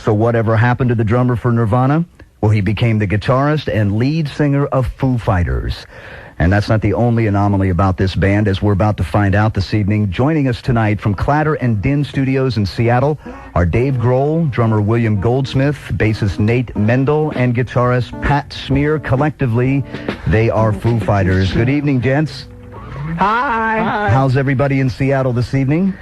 So whatever happened to the drummer for Nirvana? Well, he became the guitarist and lead singer of Foo Fighters. And that's not the only anomaly about this band, as we're about to find out this evening. Joining us tonight from Clatter and Din Studios in Seattle are Dave Grohl, drummer William Goldsmith, bassist Nate Mendel, and guitarist Pat Smear. Collectively, they are Foo Fighters. Good evening, gents. Hi. How's everybody in Seattle this evening?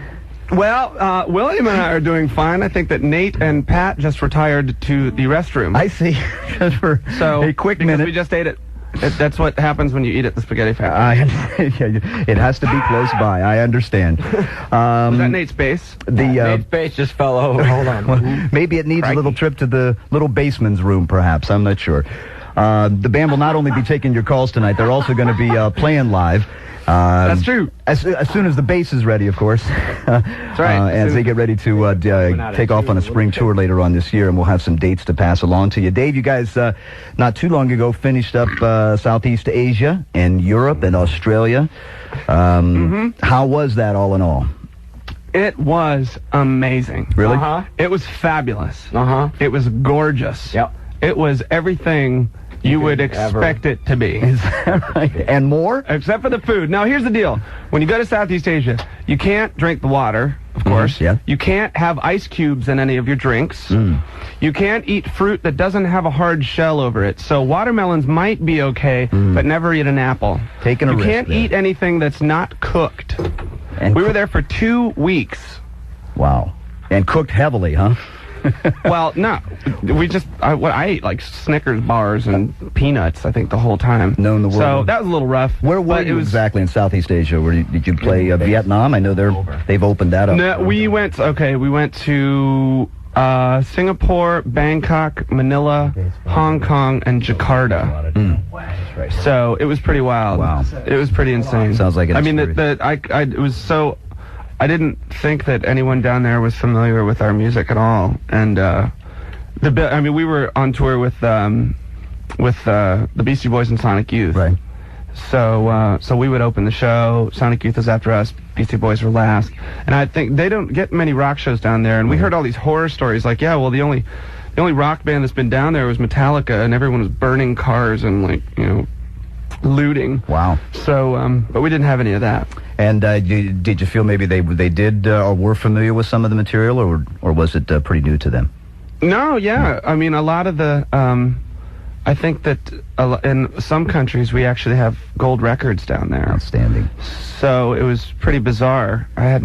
Well, William and I are doing fine. I think that Nate and Pat just retired to the restroom. I see. Just for a quick minute. We just ate it. That's what happens when you eat at the Spaghetti Factory. It has to be close by. I understand. Was that Nate's bass? Nate's bass just fell over. Hold on. Well, maybe it needs a little trip to the little baseman's room, perhaps. I'm not sure. The band will not only be taking your calls tonight, they're also going to be playing live. That's true. As soon as the bass is ready, of course. That's right. As they get ready to take off on a spring tour later on this year, and we'll have some dates to pass along to you. Dave, you guys, not too long ago, finished up Southeast Asia and Europe and Australia. How was that all in all? It was amazing. Really? It was fabulous. It was gorgeous. Yep. It was everything you would expect it to be. Is that right? And more? Except for the food. Now, here's the deal. When you go to Southeast Asia, you can't drink the water, of course. Yeah. You can't have ice cubes in any of your drinks. You can't eat fruit that doesn't have a hard shell over it. So watermelons might be okay, but never eat an apple. Taking a risk. You can't eat anything that's not cooked. And we were there for 2 weeks. Wow. And cooked heavily, huh? Well, no. I ate like Snickers bars and peanuts, I think, the whole time. Known the world. So that was a little rough. Where were you exactly in Southeast Asia? Did you play Vietnam? I know they've opened that up. No, we went to Singapore, Bangkok, Manila, Hong Kong, and Jakarta. So it was pretty wild. Wow. It was pretty insane. Sounds like an it was so... I didn't think that anyone down there was familiar with our music at all, and we were on tour with the Beastie Boys and Sonic Youth, right? So we would open the show. Sonic Youth was after us. Beastie Boys were last, and I think they don't get many rock shows down there. And we heard all these horror stories, like, yeah, well, the only rock band that's been down there was Metallica, and everyone was burning cars and looting. Wow. So, but we didn't have any of that. And did you feel maybe they did or were familiar with some of the material, or was it pretty new to them? No, yeah. I mean, a lot of the... I think that in some countries we actually have gold records down there. Outstanding. So it was pretty bizarre. I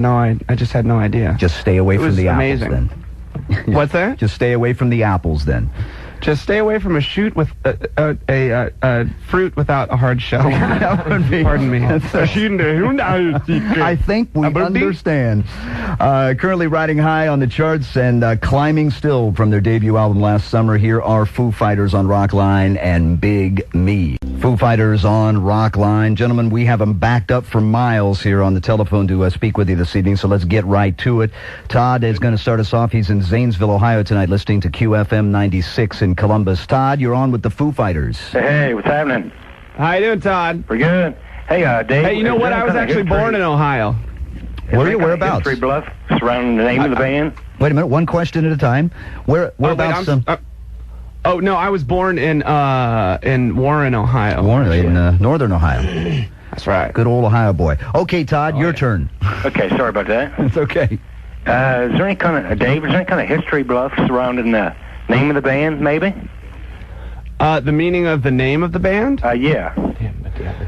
just had no idea. Just stay away from the amazing. apples, then. What's that? Just stay away from the apples, then. Just stay away from a fruit without a hard shell. Pardon me. I think we understand. Currently riding high on the charts and climbing still from their debut album last summer, here are Foo Fighters on Rockline and Big Me. Foo Fighters on Rockline. Gentlemen, we have them backed up for miles here on the telephone to speak with you this evening, so let's get right to it. Todd is going to start us off. He's in Zanesville, Ohio tonight, listening to QFM 96 in Columbus. Todd, you're on with the Foo Fighters. Hey, what's happening? How you doing, Todd? Pretty good. Hey, Dave. Hey, you know what? I was actually born in Ohio. Whereabouts? History bluff surrounding the name of the band. Wait a minute, one question at a time. Whereabouts? Oh, no, I was born in Warren, Ohio. Warren, in northern Ohio. That's right. Good old Ohio boy. Okay, Todd, your turn. Okay, sorry about that. It's okay. Is there any kind of, Dave, is there any kind of history bluff surrounding the name of the band, maybe? The meaning of the name of the band? Yeah.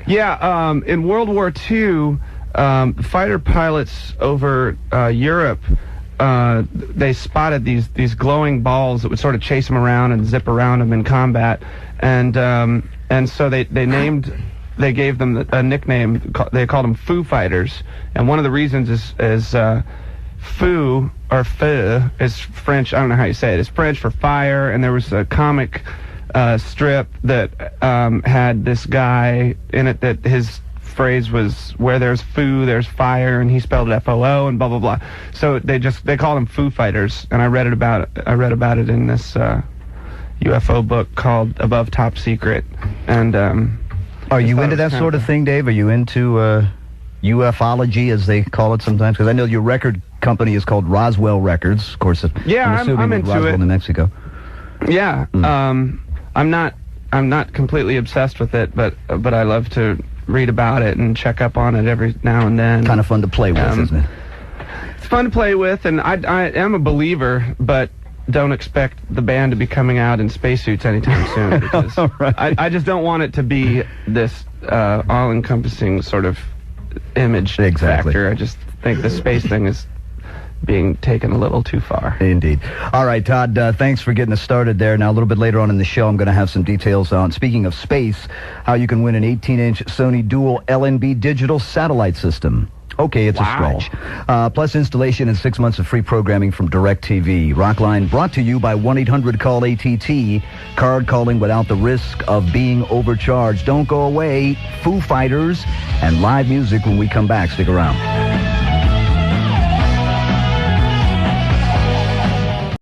Yeah, in World War II, fighter pilots over Europe, they spotted these glowing balls that would sort of chase them around and zip around them in combat, and so they gave them a nickname. They called them Foo Fighters, and one of the reasons is Foo, or Feu, is French. I don't know how you say it. It's French for fire, and there was a comic strip that had this guy in it that his phrase was, where there's foo, there's fire, and he spelled it F-O-O, and blah blah blah. So they called them Foo Fighters, and I read about it in this UFO book called Above Top Secret. And are you into that sort of thing, Dave? Are you into ufology, as they call it sometimes? Because I know your record company is called Roswell Records. Of course, Yeah, assuming I'm with into Roswell, it. New Mexico. Yeah, I'm not completely obsessed with it, but I love to read about it and check up on it every now and then. Kind of fun to play with, isn't it? It's fun to play with, and I am a believer, but don't expect the band to be coming out in spacesuits anytime soon, because Right. I just don't want it to be this all-encompassing sort of image factor. I just think the space thing is being taken a little too far. Indeed. All right, Todd, thanks for getting us started there. Now, a little bit later on in the show, I'm going to have some details on, speaking of space, how you can win an 18-inch Sony dual LNB digital satellite system. Okay, it's a stretch. Plus installation and 6 months of free programming from DirecTV. Rockline brought to you by 1-800-CALL-ATT. Card calling without the risk of being overcharged. Don't go away. Foo Fighters and live music when we come back. Stick around.